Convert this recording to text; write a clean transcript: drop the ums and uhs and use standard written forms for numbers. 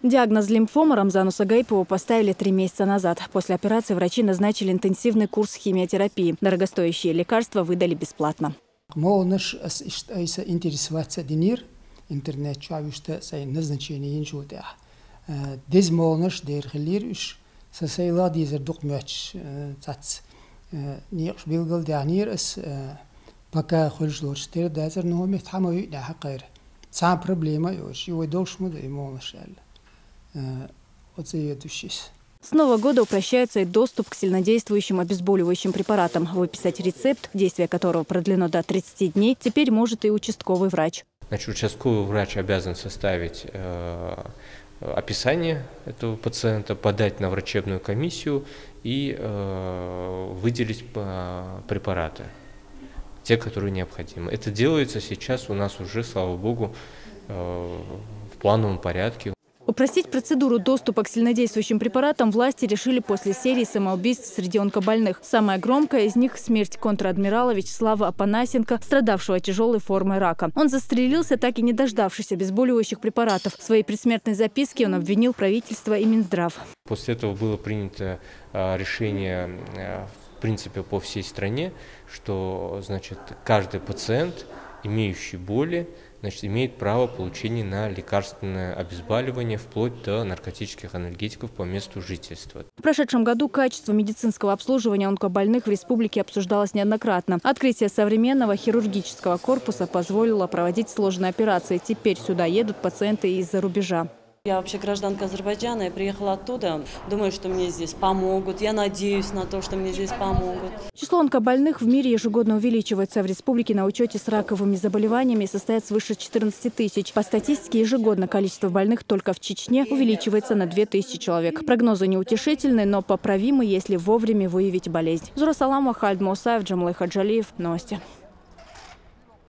Диагноз лимфома Рамзану Сагайпову поставили 3 месяца назад. После операции врачи назначили интенсивный курс химиотерапии. Дорогостоящие лекарства выдали бесплатно. С Нового года упрощается и доступ к сильнодействующим обезболивающим препаратам. Выписать рецепт, действие которого продлено до 30 дней, теперь может и участковый врач. Значит, участковый врач обязан составить описание этого пациента, подать на врачебную комиссию и выделить препараты, те, которые необходимы. Это делается сейчас у нас уже, слава богу, в плановом порядке. Упростить процедуру доступа к сильнодействующим препаратам власти решили после серии самоубийств среди онкобольных. Самая громкая из них – смерть контр-адмирала Вячеслава Апанасенко, страдавшего тяжелой формой рака. Он застрелился, так и не дождавшись обезболивающих препаратов. В своей предсмертной записке он обвинил правительство и Минздрав. После этого было принято решение, в принципе, по всей стране, что, значит, каждый пациент, имеющий боли, имеет право получения на лекарственное обезболивание вплоть до наркотических анальгетиков по месту жительства. В прошедшем году качество медицинского обслуживания онкобольных в республике обсуждалось неоднократно. Открытие современного хирургического корпуса позволило проводить сложные операции. Теперь сюда едут пациенты из-за рубежа. Я вообще гражданка Азербайджана, я приехала оттуда. Думаю, что мне здесь помогут. Я надеюсь на то, что мне здесь помогут. Число онкобольных в мире ежегодно увеличивается. В республике на учете с раковыми заболеваниями состоят свыше 14 тысяч. По статистике, ежегодно количество больных только в Чечне увеличивается на 2000 человек. Прогнозы неутешительны, но поправимы, если вовремя выявить болезнь. Зура Саламова, Хальд Мусаев, Джамлай Хаджалиев. Новости.